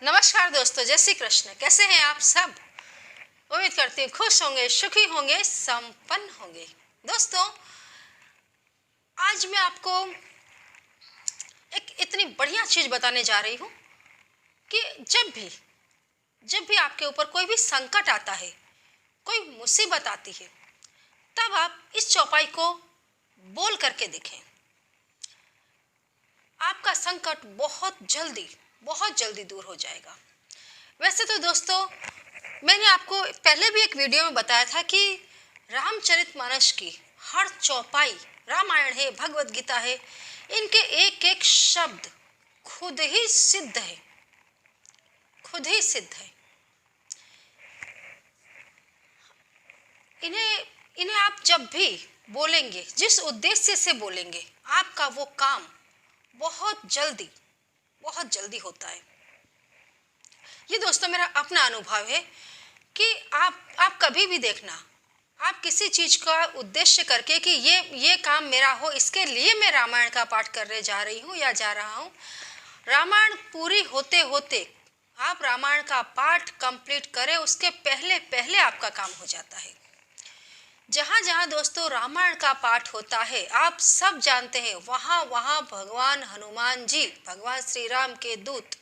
नमस्कार दोस्तों, जय श्री कृष्ण। कैसे हैं आप सब? उम्मीद करती हूँ खुश होंगे, सुखी होंगे, संपन्न होंगे। दोस्तों, आज मैं आपको एक इतनी बढ़िया चीज बताने जा रही हूँ कि जब भी आपके ऊपर कोई भी संकट आता है, कोई मुसीबत आती है, तब आप इस चौपाई को बोल करके देखें। आपका संकट बहुत जल्दी दूर हो जाएगा। वैसे तो दोस्तों, मैंने आपको पहले भी एक वीडियो में बताया था कि रामचरितमानस की हर चौपाई, रामायण है, भगवत गीता है, इनके एक एक शब्द खुद ही सिद्ध है। इन्हें आप जब भी बोलेंगे, जिस उद्देश्य से बोलेंगे, आपका वो काम बहुत जल्दी होता है। ये दोस्तों मेरा अपना अनुभव है कि आप कभी भी देखना, आप किसी चीज का उद्देश्य करके कि ये काम मेरा हो, इसके लिए मैं रामायण का पाठ करने जा रही हूँ या जा रहा हूँ। रामायण पूरी होते होते आप रामायण का पाठ कंप्लीट करें, उसके पहले आपका काम हो जाता है। जहाँ जहाँ दोस्तों रामायण का पाठ होता है, आप सब जानते हैं, वहाँ भगवान हनुमान जी, भगवान श्री राम के दूत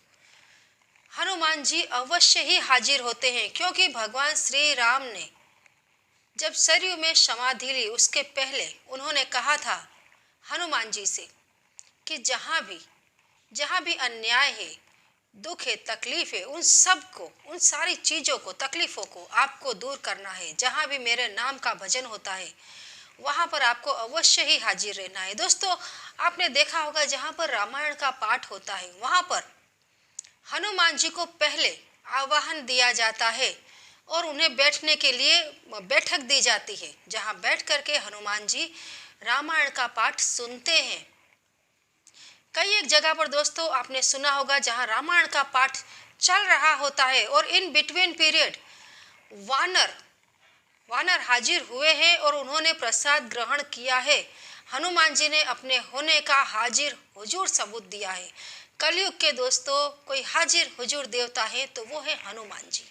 हनुमान जी अवश्य ही हाजिर होते हैं। क्योंकि भगवान श्री राम ने जब सरयू में समाधि ली, उसके पहले उन्होंने कहा था हनुमान जी से कि जहाँ भी अन्याय है, दुख है, तकलीफ है, उन सारी चीज़ों को, तकलीफ़ों को आपको दूर करना है। जहाँ भी मेरे नाम का भजन होता है, वहाँ पर आपको अवश्य ही हाजिर रहना है। दोस्तों, आपने देखा होगा, जहाँ पर रामायण का पाठ होता है, वहाँ पर हनुमान जी को पहले आवाहन दिया जाता है और उन्हें बैठने के लिए बैठक दी जाती है, जहाँ बैठ करके हनुमान जी रामायण का पाठ सुनते हैं। कई एक जगह पर दोस्तों आपने सुना होगा, जहाँ रामायण का पाठ चल रहा होता है और इन बिटवीन पीरियड वानर हाजिर हुए हैं और उन्होंने प्रसाद ग्रहण किया है। हनुमान जी ने अपने होने का हाजिर हुजूर सबूत दिया है। कलयुग के दोस्तों कोई हाजिर हुजूर देवता है तो वो है हनुमान जी।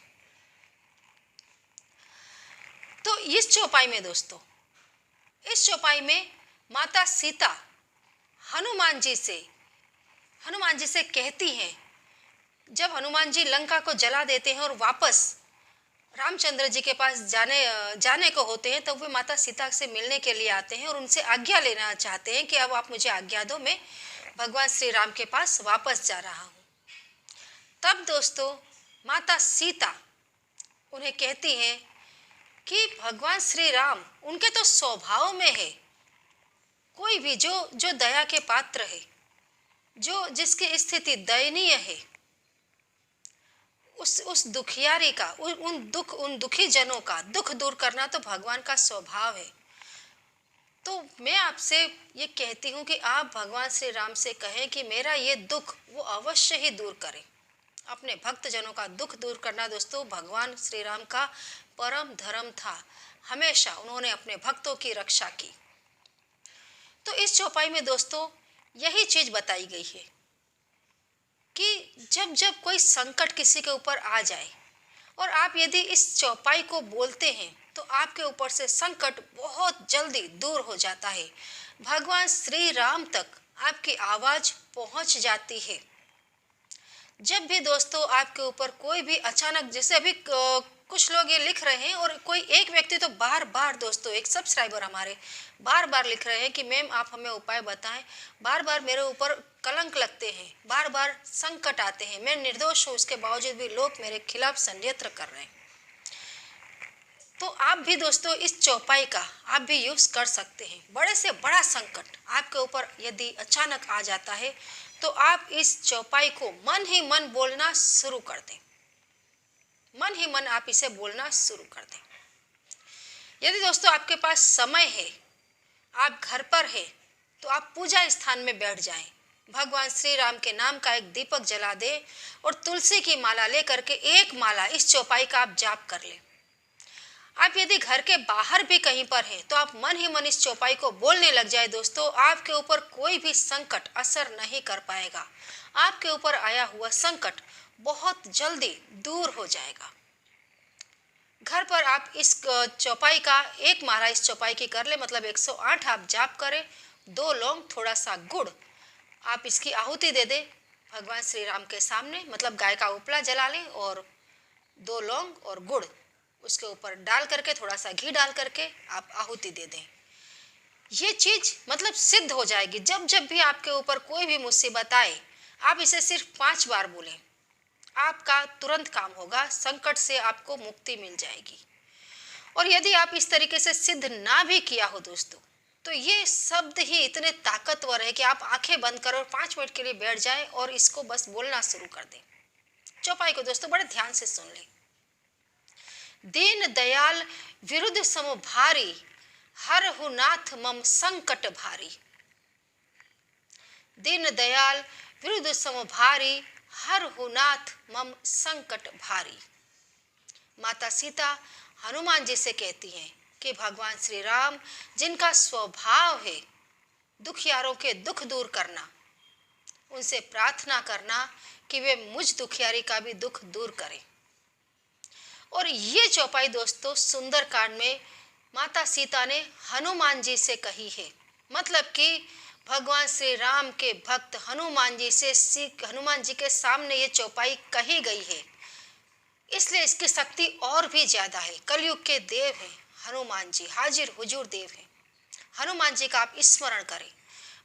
तो इस चौपाई में माता सीता हनुमान जी से कहती हैं, जब हनुमान जी लंका को जला देते हैं और वापस रामचंद्र जी के पास जाने को होते हैं, तब वे माता सीता से मिलने के लिए आते हैं और उनसे आज्ञा लेना चाहते हैं कि अब आप मुझे आज्ञा दो, मैं भगवान श्री राम के पास वापस जा रहा हूँ। तब दोस्तों माता सीता उन्हें कहती हैं कि भगवान श्री राम, उनके तो स्वभाव में है, कोई भी जो दया के पात्र है, जिसकी स्थिति दयनीय है, उस दुखियारी का, उन दुखी जनों का दुख दूर करना तो भगवान का स्वभाव है। तो मैं आपसे ये कहती हूँ कि आप भगवान श्री राम से कहें कि मेरा ये दुख वो अवश्य ही दूर करें। अपने भक्त जनों का दुख दूर करना दोस्तों भगवान श्री राम का परम धर्म था। हमेशा उन्होंने अपने भक्तों की रक्षा की। तो इस चौपाई में दोस्तों यही चीज बताई गई है कि जब कोई संकट किसी के ऊपर आ जाए और आप यदि इस चौपाई को बोलते हैं, तो आपके ऊपर से संकट बहुत जल्दी दूर हो जाता है। भगवान श्री राम तक आपकी आवाज पहुंच जाती है। जब भी दोस्तों आपके ऊपर कोई भी अचानक, जैसे अभी कुछ लोग ये लिख रहे हैं और कोई एक व्यक्ति तो बार दोस्तों, एक सब्सक्राइबर हमारे बार लिख रहे हैं कि मैम आप हमें उपाय बताएं, बार मेरे ऊपर कलंक लगते हैं, बार संकट आते हैं, मैं निर्दोष हूँ, उसके बावजूद भी लोग मेरे खिलाफ षड्यंत्र कर रहे हैं। तो आप भी दोस्तों इस चौपाई का आप भी यूज कर सकते हैं। बड़े से बड़ा संकट आपके ऊपर यदि अचानक आ जाता है, तो आप इस चौपाई को मन ही मन बोलना शुरू कर दें। मन ही मन आप इसे बोलना शुरू कर दें। यदि दोस्तों आपके पास समय है, आप घर पर है, तो आप पूजा स्थान में बैठ जाएं, भगवान श्री राम के नाम का एक दीपक जला दे और तुलसी की माला लेकर के एक माला इस चौपाई का आप जाप कर लें। आप यदि घर के बाहर भी कहीं पर हैं, तो आप मन ही मन इस चौपाई को बोलने लग जाए दोस्तों, आपके ऊपर कोई भी संकट असर नहीं कर पाएगा। आपके ऊपर आया हुआ संकट बहुत जल्दी दूर हो जाएगा। घर पर आप इस चौपाई का एक माला इस चौपाई की कर ले, मतलब 108 आप जाप करें। 2 लौंग, थोड़ा सा गुड़, आप इसकी आहुति दे दें भगवान श्री राम के सामने, मतलब गाय का उपला जला लें और 2 लौंग और गुड़ उसके ऊपर डाल करके, थोड़ा सा घी डाल करके आप आहुति दे दें। ये चीज मतलब सिद्ध हो जाएगी। जब जब भी आपके ऊपर कोई भी मुसीबत आए, आप इसे सिर्फ 5 बार बोलें, आपका तुरंत काम होगा, संकट से आपको मुक्ति मिल जाएगी। और यदि आप इस तरीके से सिद्ध ना भी किया हो दोस्तों, तो ये शब्द ही इतने ताकतवर है कि आप आंखें बंद करो और 5 मिनट के लिए बैठ जाएं और इसको बस बोलना शुरू कर दें। चौपाई को दोस्तों बड़े ध्यान से सुन लें। दीन दयाल विरुद्ध सम भारी, हरहु नाथ मम संकट भारी। दीन दयाल विरुद्ध सम भारी, हरहु नाथ मम संकट भारी। माता सीता हनुमान जी से कहती हैं कि भगवान श्री राम, जिनका स्वभाव है दुखियारों के दुख दूर करना, उनसे प्रार्थना करना कि वे मुझ दुखियारी का भी दुख दूर करें। और ये चौपाई दोस्तों सुंदरकांड में माता सीता ने हनुमान जी से कही है। मतलब कि भगवान श्री राम के भक्त हनुमान जी से हनुमान जी के सामने ये चौपाई कही गई है, इसलिए इसकी शक्ति और भी ज्यादा है। कलयुग के देव हैं हनुमान जी, हाजिर हुजूर देव हैं। हनुमान जी का आप स्मरण करें,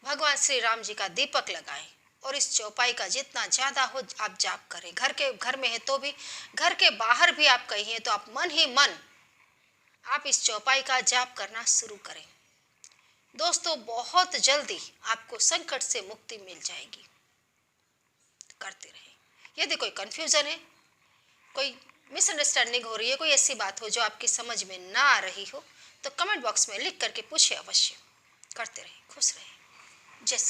भगवान श्री राम जी का दीपक लगाएं और इस चौपाई का जितना ज्यादा हो आप जाप करें। घर में है तो भी, घर के बाहर भी आप कहीं हैं तो आप मन ही मन आप इस चौपाई का जाप करना शुरू करें। दोस्तों बहुत जल्दी आपको संकट से मुक्ति मिल जाएगी। करते रहें। यदि कोई कंफ्यूजन है, कोई मिसअंडरस्टैंडिंग हो रही है, कोई ऐसी बात हो जो आपकी समझ में ना आ रही हो, तो कमेंट बॉक्स में लिख करके पूछे अवश्य। करते रहें, खुश रहें। जय श्री